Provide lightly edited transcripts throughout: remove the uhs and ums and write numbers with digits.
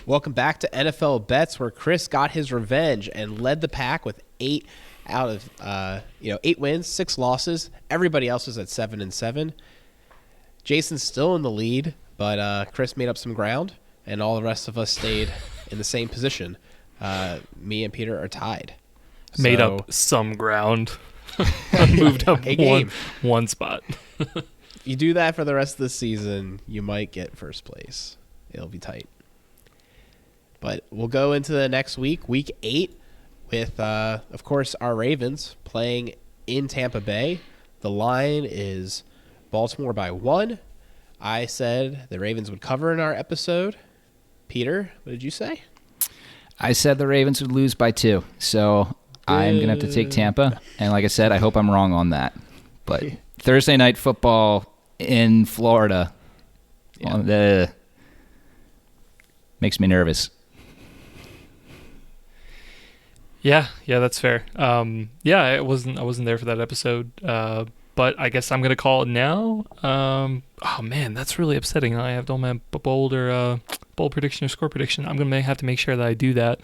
Welcome back to NFL Bets, where Chris got his revenge and led the pack with 8 out of 8 wins, 6 losses. Everybody else was at 7-7. Jason's still in the lead, but Chris made up some ground, and all the rest of us stayed in the same position. Me and Peter are tied. Made up some ground. Moved up one spot. If you do that for the rest of the season, you might get first place. It'll be tight. But we'll go into the next week, week 8, with, of course, our Ravens playing in Tampa Bay. The line is Baltimore by 1. I said the Ravens would cover in our episode. Peter, what did you say? I said the Ravens would lose by 2. So I'm going to have to take Tampa. And like I said, I hope I'm wrong on that. But Thursday night football in Florida makes me nervous. Yeah, that's fair. I wasn't there for that episode, but I guess I'm gonna call it now. Oh man, that's really upsetting. I have done my bold prediction or score prediction. I'm gonna have to make sure that I do that.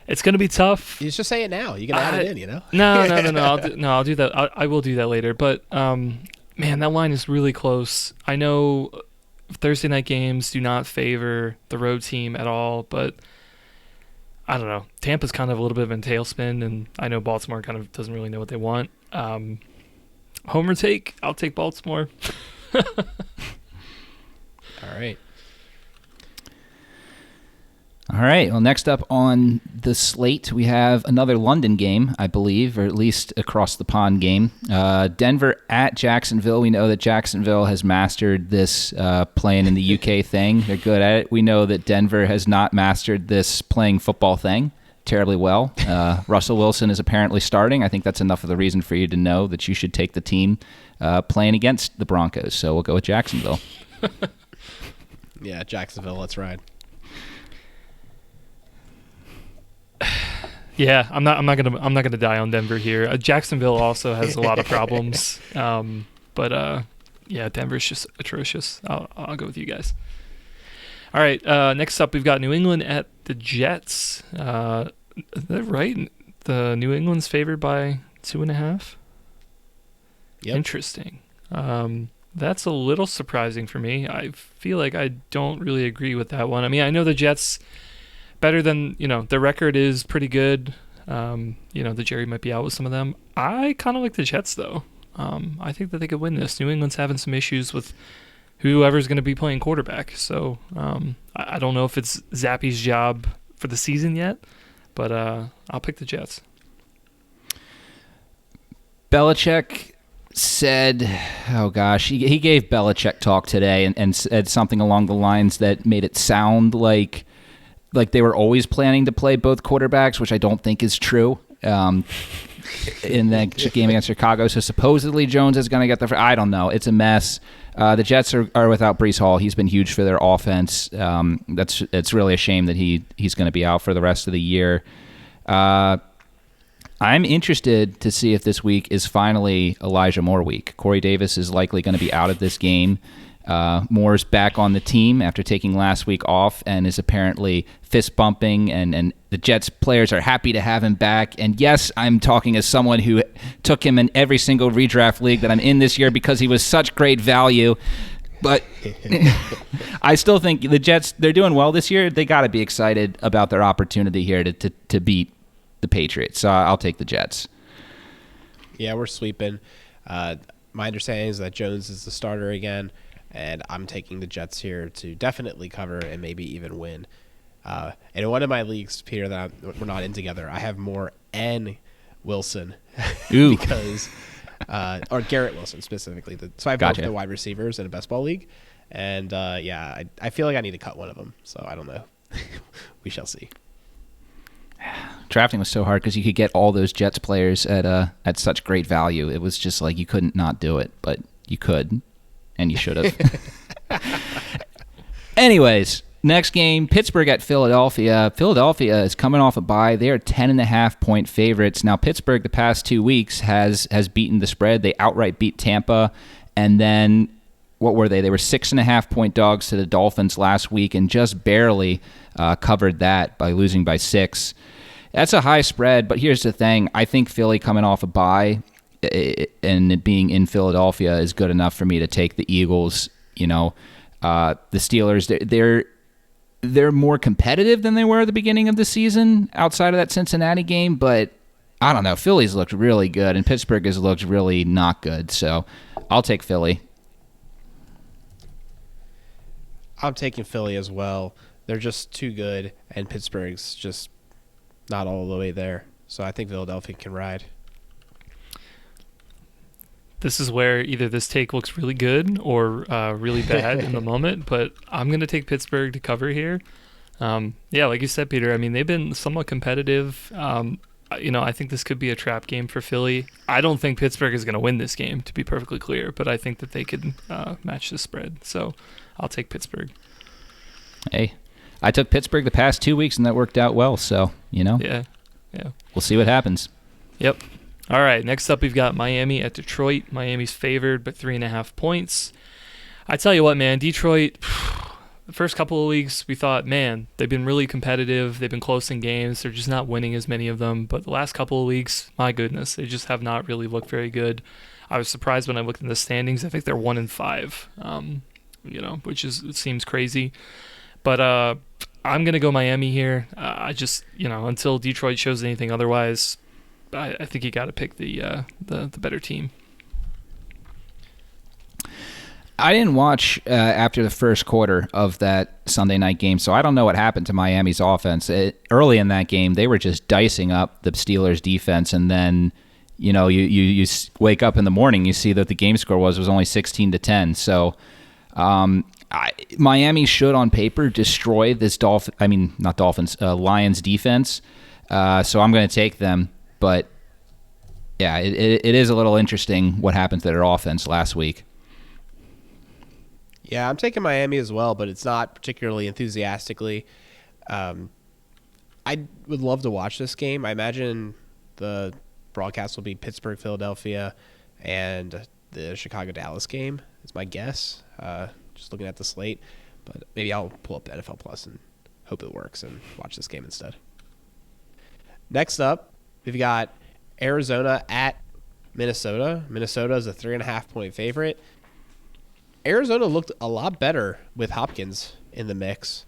It's gonna be tough. You just say it now. You can add it in, you know. No. I'll do that. I will do that later. But man, that line is really close. I know Thursday night games do not favor the road team at all, but I don't know. Tampa's kind of a little bit of a tailspin, and I know Baltimore kind of doesn't really know what they want. Homer take, I'll take Baltimore. All right. All right. Well, next up on the slate, we have another London game, I believe, or at least across the pond game. Denver at Jacksonville. We know that Jacksonville has mastered this playing in the UK thing. They're good at it. We know that Denver has not mastered this playing football thing terribly well. Russell Wilson is apparently starting. I think that's enough of the reason for you to know that you should take the team playing against the Broncos. So we'll go with Jacksonville. Yeah, Jacksonville. Let's ride. Yeah, I'm not gonna die on Denver here. Jacksonville also has a lot of problems, but Denver's just atrocious. I'll go with you guys. All right, next up we've got New England at the Jets. Is that right? The New England's favored by 2.5. Yep. Interesting. That's a little surprising for me. I feel like I don't really agree with that one. I mean, I know the Jets better than, their record is pretty good. The Jerry might be out with some of them. I kind of like the Jets, though. I think that they could win this. New England's having some issues with whoever's going to be playing quarterback. So I don't know if it's Zappy's job for the season yet, but I'll pick the Jets. Belichick said, he gave Belichick talk today and said something along the lines that made it sound like they were always planning to play both quarterbacks, which I don't think is true. In the game against Chicago, so supposedly Jones is going to get I don't know. It's a mess. The Jets are without Breece Hall. He's been huge for their offense. It's really a shame that he's going to be out for the rest of the year. I'm interested to see if this week is finally Elijah Moore week. Corey Davis is likely going to be out of this game. Moore's back on the team after taking last week off and is apparently fist bumping, and the Jets players are happy to have him back. And yes, I'm talking as someone who took him in every single redraft league that I'm in this year because he was such great value. But I still think the Jets, they're doing well this year. They got to be excited about their opportunity here to beat the Patriots. So I'll take the Jets. Yeah, we're sweeping. My understanding is that Jones is the starter again, and I'm taking the Jets here to definitely cover and maybe even win. And in one of my leagues, Peter, that we're not in together, I have Moore and Wilson because or Garrett Wilson specifically. So I have both the wide receivers in a best ball league, and I feel like I need to cut one of them. So I don't know. We shall see. Drafting was so hard because you could get all those Jets players at such great value. It was just like you couldn't not do it, but you could, and you should have. Anyways, next game, Pittsburgh at Philadelphia. Philadelphia is coming off a bye. They are 10.5-point favorites. Now, Pittsburgh the past 2 weeks has beaten the spread. They outright beat Tampa, and then what were they? They were 6.5-point dogs to the Dolphins last week and just barely covered that by losing by 6. That's a high spread, but here's the thing. I think Philly coming off a bye and it being in Philadelphia is good enough for me to take the Eagles. The Steelers, they're more competitive than they were at the beginning of the season outside of that Cincinnati game, but I don't know. Philly's looked really good, and Pittsburgh has looked really not good, so I'll take Philly. I'm taking Philly as well. They're just too good, and Pittsburgh's just not all the way there. So I think Philadelphia can ride. This is where either this take looks really good or really bad in the moment, but I'm going to take Pittsburgh to cover here. Yeah, like you said, Peter, I mean, they've been somewhat competitive. I think this could be a trap game for Philly. I don't think Pittsburgh is going to win this game, to be perfectly clear, but I think that they could match the spread. So I'll take Pittsburgh. Hey, I took Pittsburgh the past 2 weeks, and that worked out well. So, Yeah. We'll see what happens. Yep. All right, next up we've got Miami at Detroit. Miami's favored by 3.5 points. I tell you what, man, Detroit, the first couple of weeks we thought, man, they've been really competitive. They've been close in games. They're just not winning as many of them. But the last couple of weeks, my goodness, they just have not really looked very good. I was surprised when I looked in the standings. I think they're 1-5, which it seems crazy. But I'm going to go Miami here. I just, until Detroit shows anything otherwise, I think you got to pick the better team. I didn't watch after the first quarter of that Sunday night game, so I don't know what happened to Miami's offense. Early in that game, they were just dicing up the Steelers' defense, and then you wake up in the morning, you see that the game score was only 16-10. So Miami should, on paper, destroy this Lions defense. So I'm going to take them. But, yeah, it is a little interesting what happened to their offense last week. Yeah, I'm taking Miami as well, but it's not particularly enthusiastically. I would love to watch this game. I imagine the broadcast will be Pittsburgh, Philadelphia, and the Chicago-Dallas game is my guess, just looking at the slate. But maybe I'll pull up NFL Plus and hope it works and watch this game instead. Next up, we've got Arizona at Minnesota. Minnesota is a 3.5-point favorite. Arizona looked a lot better with Hopkins in the mix.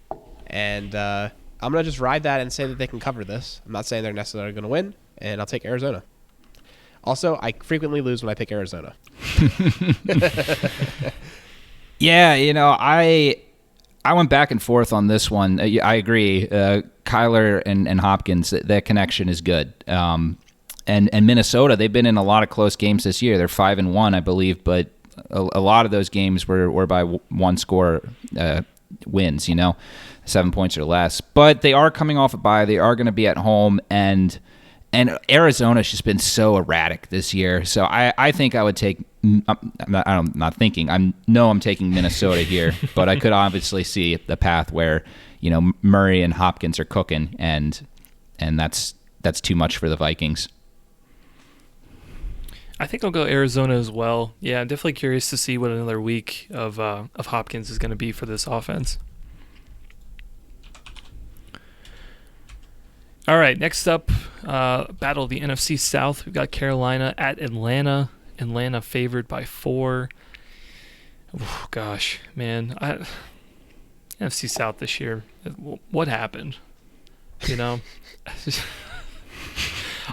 And I'm going to just ride that and say that they can cover this. I'm not saying they're necessarily going to win, and I'll take Arizona. Also, I frequently lose when I pick Arizona. Yeah, I went back and forth on this one. I agree. Kyler and Hopkins, that connection is good. And Minnesota, they've been in a lot of close games this year. They're 5-1, I believe, but a lot of those games were by one score wins, 7 points or less. But they are coming off a bye. They are going to be at home, and Arizona's just been so erratic this year. So I think I would take. I'm not thinking. I'm taking Minnesota here, but I could obviously see the path where Murray and Hopkins are cooking, and that's too much for the Vikings. I think I'll go Arizona as well. Yeah, I'm definitely curious to see what another week of Hopkins is going to be for this offense. All right, next up, battle of the NFC South. We've got Carolina at Atlanta. Atlanta favored by 4. Oh, gosh, man. NFC South this year, what happened?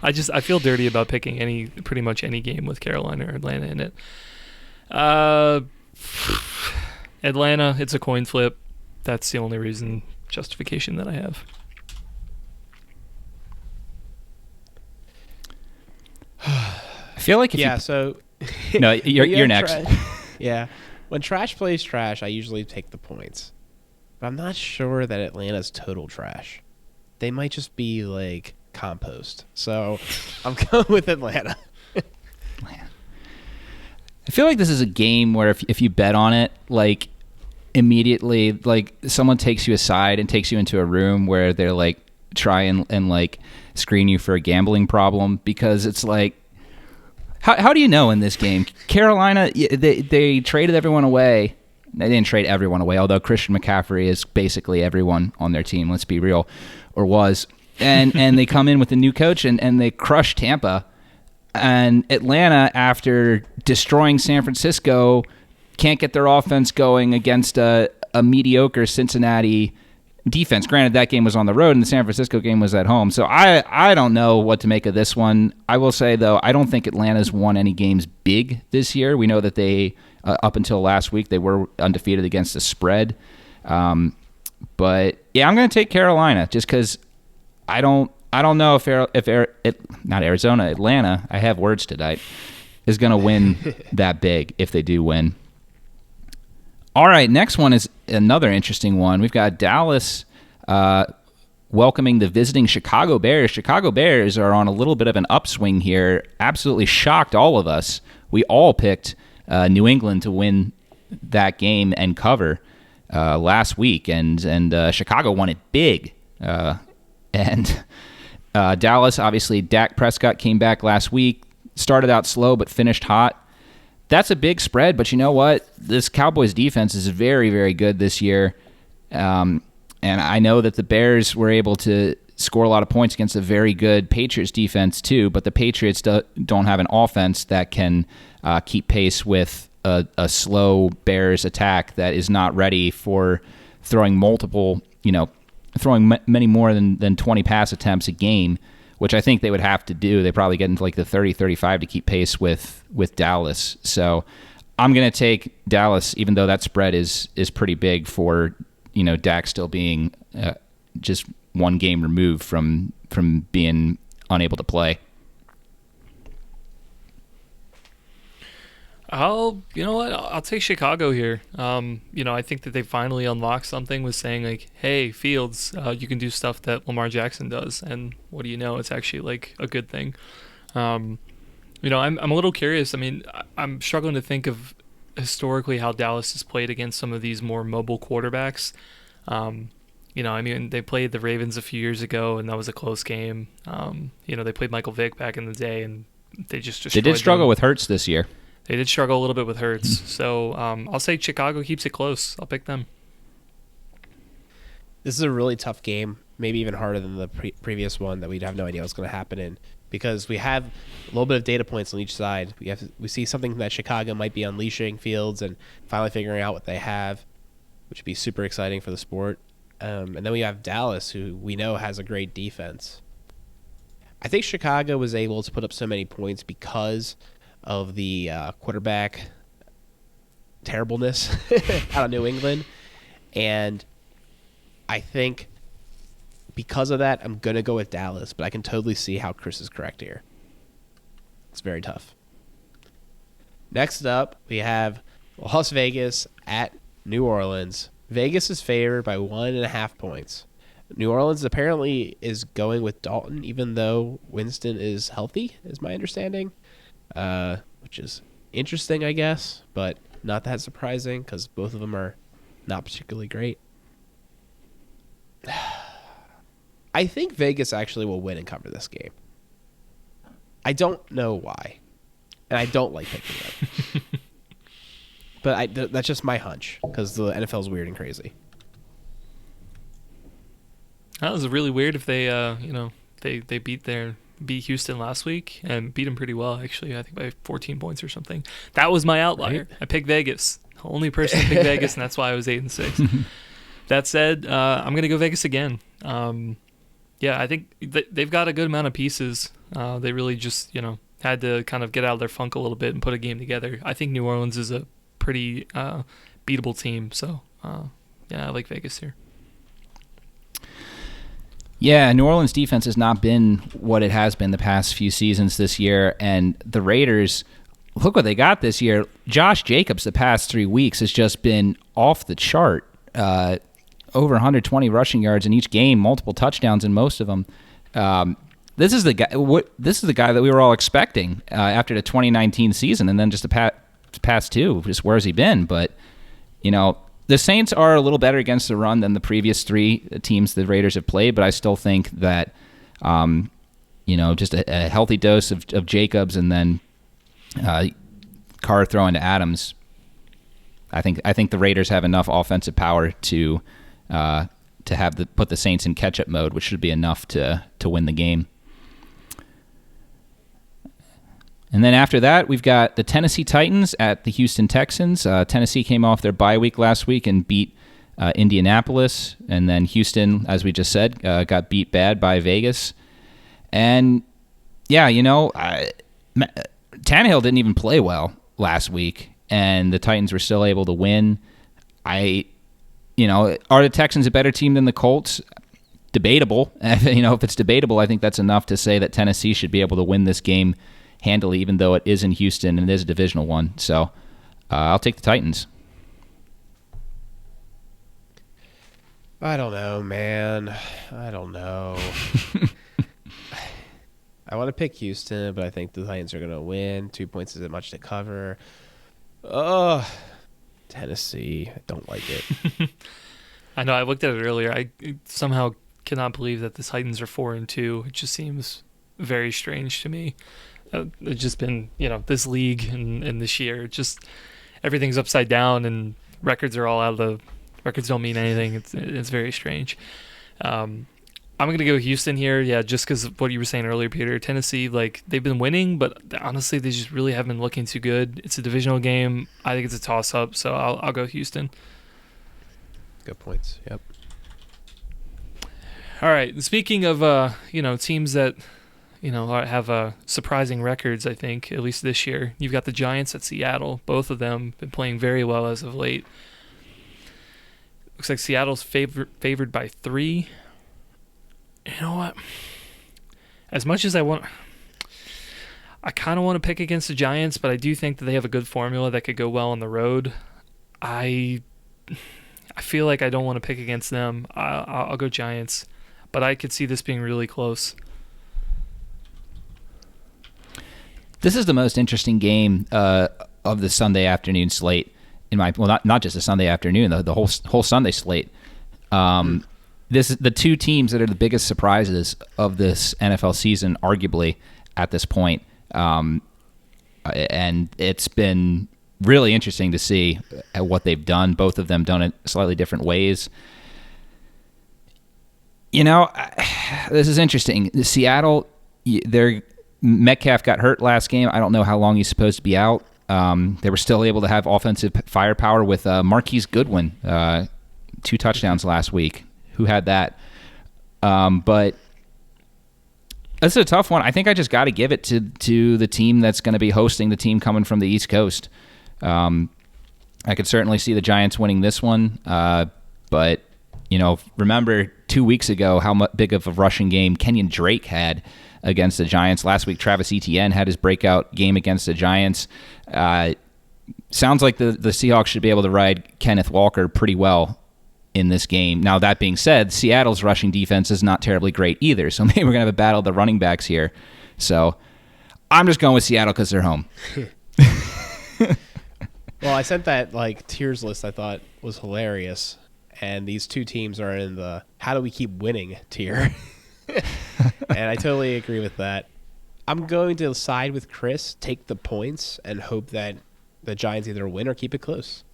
I feel dirty about picking pretty much any game with Carolina or Atlanta in it. Atlanta, it's a coin flip. That's the only justification that I have. I feel like so no, you're next. Yeah, when trash plays trash, I usually take the points, but I'm not sure that Atlanta's total trash. They might just be like compost. So I'm going with Atlanta. I feel like this is a game where if you bet on it, like immediately, like someone takes you aside and takes you into a room where they're like try and like screen you for a gambling problem, because it's like, How do you know in this game? Carolina, they traded everyone away. They didn't trade everyone away, although Christian McCaffrey is basically everyone on their team, let's be real, or was. And they come in with a new coach, and they crush Tampa. And Atlanta, after destroying San Francisco, can't get their offense going against a mediocre Cincinnati defense. Granted, that game was on the road, and the San Francisco game was at home. So I don't know what to make of this one. I will say, though, I don't think Atlanta's won any games big this year. We know that they, up until last week, they were undefeated against the spread. But, yeah, I'm going to take Carolina just because I don't know if not Arizona, Atlanta, I have words tonight, is going to win that big if they do win. All right, next one is another interesting one. We've got Dallas welcoming the visiting Chicago Bears. Chicago Bears are on a little bit of an upswing here. Absolutely shocked all of us. We all picked New England to win that game and cover last week, and Chicago won it big. And Dallas, obviously, Dak Prescott came back last week, started out slow but finished hot. That's a big spread, but you know what? This Cowboys defense is very, very good this year. And I know that the Bears were able to score a lot of points against a very good Patriots defense too, but the Patriots don't have an offense that can keep pace with a slow Bears attack that is not ready for throwing many more than 20 pass attempts a game, which I think they would have to do. They probably get into like the 30-35 to keep pace with Dallas. So I'm going to take Dallas, even though that spread is pretty big for, Dak still being just one game removed from being unable to play. I'll take Chicago here. I think that they finally unlocked something with saying like, hey, Fields, you can do stuff that Lamar Jackson does. And what do you know? It's actually like a good thing. I'm a little curious. I mean, I'm struggling to think of historically how Dallas has played against some of these more mobile quarterbacks. They played the Ravens a few years ago, and that was a close game. They played Michael Vick back in the day, and they just destroyed They did struggle them. with Hurts this year. They did struggle a little bit with Hurts. So I'll say Chicago keeps it close. I'll pick them. This is a really tough game, maybe even harder than the previous one that we'd have no idea what's going to happen in, because we have a little bit of data points on each side. We see something that Chicago might be unleashing Fields and finally figuring out what they have, which would be super exciting for the sport. And then we have Dallas, who we know has a great defense. I think Chicago was able to put up so many points because of the quarterback terribleness out of New England. And I think because of that, I'm going to go with Dallas, but I can totally see how Chris is correct here. It's very tough. Next up, we have Las Vegas at New Orleans. Vegas is favored by 1.5 points. New Orleans apparently is going with Dalton, even though Winston is healthy, is my understanding. Which is interesting, I guess, but not that surprising because both of them are not particularly great. I think Vegas actually will win and cover this game. I don't know why, and I don't like picking them. But that's just my hunch because the NFL is weird and crazy. That was really weird if they, they beat Houston last week and beat them pretty well, actually. I think by 14 points or something. That was my outlier. Right? I picked Vegas. The only person to pick Vegas, and that's why I was 8-6. That said, I'm going to go Vegas again. I think they've got a good amount of pieces. They really just, had to kind of get out of their funk a little bit and put a game together. I think New Orleans is a pretty beatable team. So, I like Vegas here. Yeah, New Orleans defense has not been what it has been the past few seasons this year, and the Raiders, look what they got this year. Josh Jacobs the past 3 weeks has just been off the chart. Over 120 rushing yards in each game, multiple touchdowns in most of them. This is the guy that we were all expecting after the 2019 season, and then just the past two. Just where's he been? But the Saints are a little better against the run than the previous three teams the Raiders have played, but I still think that, just a healthy dose of Jacobs and then Carr throwing to Adams. I think the Raiders have enough offensive power to put the Saints in catch-up mode, which should be enough to win the game. And then after that, we've got the Tennessee Titans at the Houston Texans. Tennessee came off their bye week last week and beat Indianapolis. And then Houston, as we just said, got beat bad by Vegas. And, yeah, Tannehill didn't even play well last week, and the Titans were still able to win. Are the Texans a better team than the Colts? Debatable. If it's debatable, I think that's enough to say that Tennessee should be able to win this game handily, even though it is in Houston and it is a divisional one. So I'll take the Titans. I don't know, man. I don't know. I want to pick Houston, but I think the Titans are going to win. 2 points isn't much to cover. Oh, Tennessee. I don't like it. I know. I looked at it earlier. I somehow cannot believe that the Titans are 4-2. It just seems very strange to me. It's just been, this league and this year, just everything's upside down and records are all records don't mean anything. It's very strange. I'm going to go Houston here. Yeah, just because of what you were saying earlier, Peter. Tennessee, they've been winning, but honestly, they just really haven't been looking too good. It's a divisional game. I think it's a toss-up, so I'll go Houston. Good points. Yep. All right. Speaking of, teams that, have surprising records, I think, at least this year. You've got the Giants at Seattle. Both of them been playing very well as of late. Looks like Seattle's favored by 3. You know what? As much as I kind of want to pick against the Giants, but I do think that they have a good formula that could go well on the road. I feel like I don't want to pick against them. I'll go Giants, but I could see this being really close. This is the most interesting game of the Sunday afternoon slate. Not just the Sunday afternoon, the whole Sunday slate. This is the two teams that are the biggest surprises of this NFL season, arguably at this point, and it's been really interesting to see what they've done. Both of them done it slightly different ways. This is interesting. Seattle, Metcalf got hurt last game. I don't know how long he's supposed to be out. They were still able to have offensive firepower with Marquise Goodwin, 2 touchdowns last week. Who had that? But that's a tough one. I think I just got to give it to the team that's going to be hosting the team coming from the East Coast. I could certainly see the Giants winning this one. But, remember 2 weeks ago how big of a rushing game Kenyon Drake had against the Giants. Last week, Travis Etienne had his breakout game against the Giants. Sounds like the Seahawks should be able to ride Kenneth Walker pretty well in this game. Now, that being said, Seattle's rushing defense is not terribly great either, so maybe we're going to have a battle of the running backs here. So I'm just going with Seattle because they're home. Well, I sent that tiers list I thought was hilarious, and these two teams are in the how do we keep winning tier. And I totally agree with that. I'm going to side with Chris, take the points, and hope that the Giants either win or keep it close.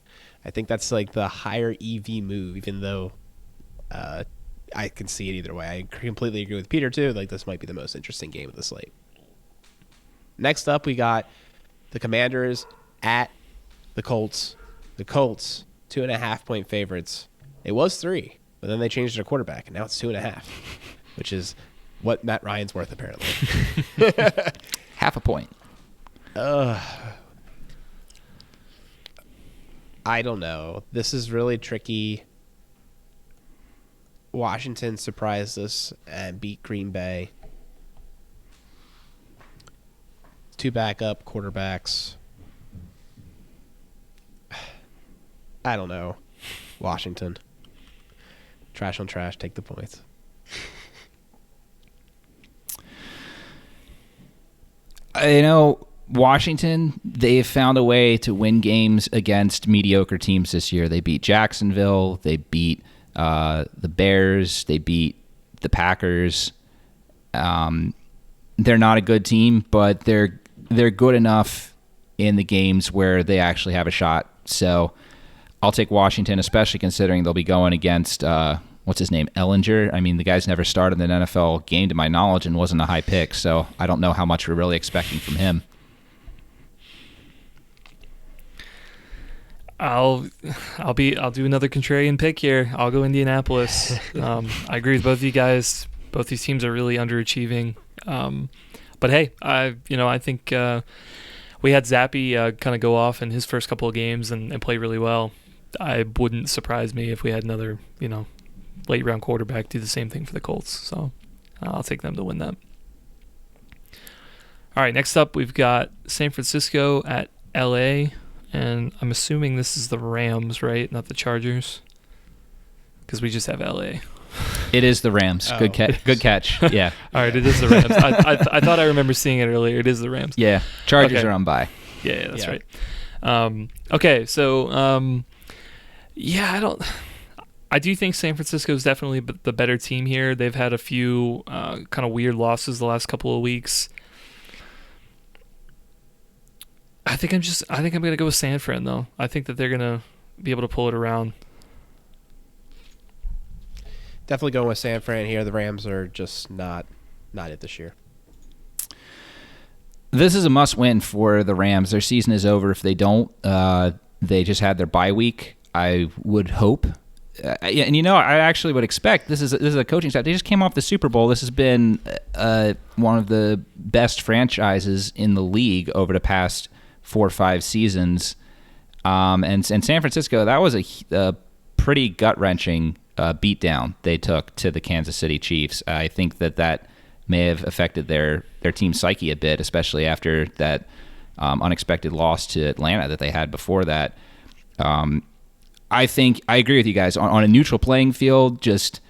I think that's the higher EV move, even though I can see it either way. I completely agree with Peter, too. This might be the most interesting game of the slate. Next up, we got the Commanders at the Colts. The Colts, 2.5-point favorites. It was 3, but then they changed their quarterback, and now it's 2.5, which is what Matt Ryan's worth, apparently. Half a point. I don't know. This is really tricky. Washington surprised us and beat Green Bay. 2 backup quarterbacks. I don't know. Washington. Trash on trash. Take the points. Washington, they've found a way to win games against mediocre teams this year. They beat Jacksonville. They beat the Bears. They beat the Packers. They're not a good team, but they're good enough in the games where they actually have a shot. So I'll take Washington, especially considering they'll be going against, what's his name, Ellinger. I mean, the guy's never started an NFL game to my knowledge and wasn't a high pick, so I don't know how much we're really expecting from him. I'll do another contrarian pick here. I'll go Indianapolis. I agree with both of you guys. Both these teams are really underachieving. But hey, I think we had Zappe kind of go off in his first couple of games and play really well. I wouldn't surprise me if we had another, late round quarterback do the same thing for the Colts. So I'll take them to win that. All right, next up we've got San Francisco at LA. And I'm assuming this is the Rams, right? Not the Chargers? Because we just have LA. It is the Rams. Oh. Good catch. Yeah. All right, it is the Rams. I thought I remember seeing it earlier. It is the Rams. Yeah. Chargers Okay. are on bye. Yeah, that's Yeah. right. Okay, so I do think San Francisco is definitely the better team here. They've had a few kind of weird losses the last couple of weeks. I think I'm gonna go with San Fran though. I think that they're gonna be able to pull it around. Definitely going with San Fran here. The Rams are just not it this year. This is a must-win for the Rams. Their season is over if they don't. They just had their bye week. I would hope. And I actually would expect this is a coaching staff. They just came off the Super Bowl. This has been one of the best franchises in the league over the past 4 or 5 seasons. And San Francisco, that was a pretty gut-wrenching beatdown they took to the Kansas City Chiefs. I think that may have affected their team psyche a bit, especially after that unexpected loss to Atlanta that they had before that. I agree with you guys on a neutral playing field. Just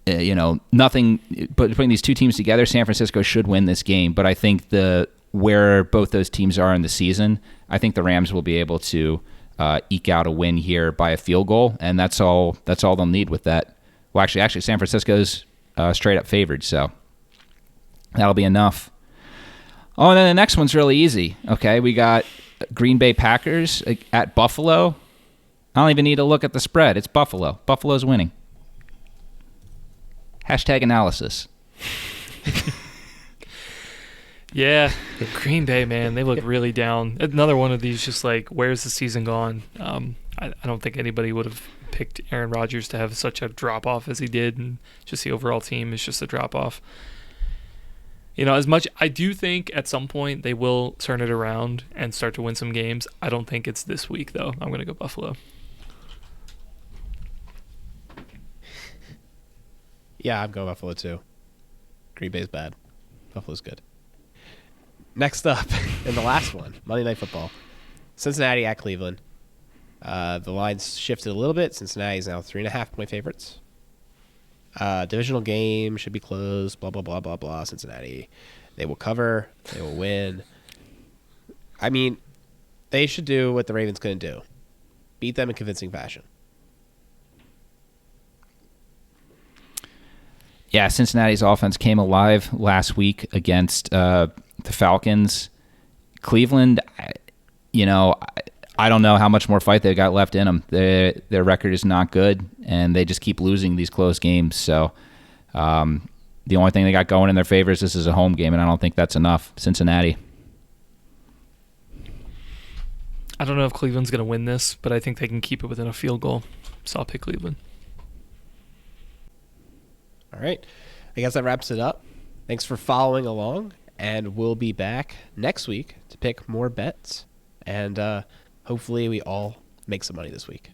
nothing. But putting these two teams together, San Francisco should win this game. But I think where both those teams are in the season, I think the Rams will be able to eke out a win here by a field goal, and that's all they'll need with that. Well, actually, San Francisco's straight up favored, so that'll be enough. Oh, and then the next one's really easy. Okay, we got Green Bay Packers at Buffalo. I don't even need to look at the spread. It's Buffalo. Buffalo's winning. #analysis. Yeah, Green Bay, man, they look really down. Another one of these, just like, where's the season gone? I don't think anybody would have picked Aaron Rodgers to have such a drop off as he did, and just the overall team is just a drop off. As much I do think at some point they will turn it around and start to win some games. I don't think it's this week though. I'm gonna go Buffalo. Yeah, I'm going Buffalo too. Green Bay's bad. Buffalo's good. Next up, in the last one, Monday Night Football. Cincinnati at Cleveland. The line's shifted a little bit. Cincinnati is now 3.5-point favorites. Divisional game should be close. Blah, blah, blah, blah, blah. Cincinnati. They will cover. They will win. I mean, they should do what the Ravens couldn't do. Beat them in convincing fashion. Yeah, Cincinnati's offense came alive last week against the Falcons. Cleveland, I don't know how much more fight they've got left in them. Their record is not good, and they just keep losing these close games. So the only thing they got going in their favor is this is a home game, and I don't think that's enough. Cincinnati. I don't know if Cleveland's going to win this, but I think they can keep it within a field goal. So I'll pick Cleveland. All right. I guess that wraps it up. Thanks for following along, and we'll be back next week to pick more bets, and hopefully we all make some money this week.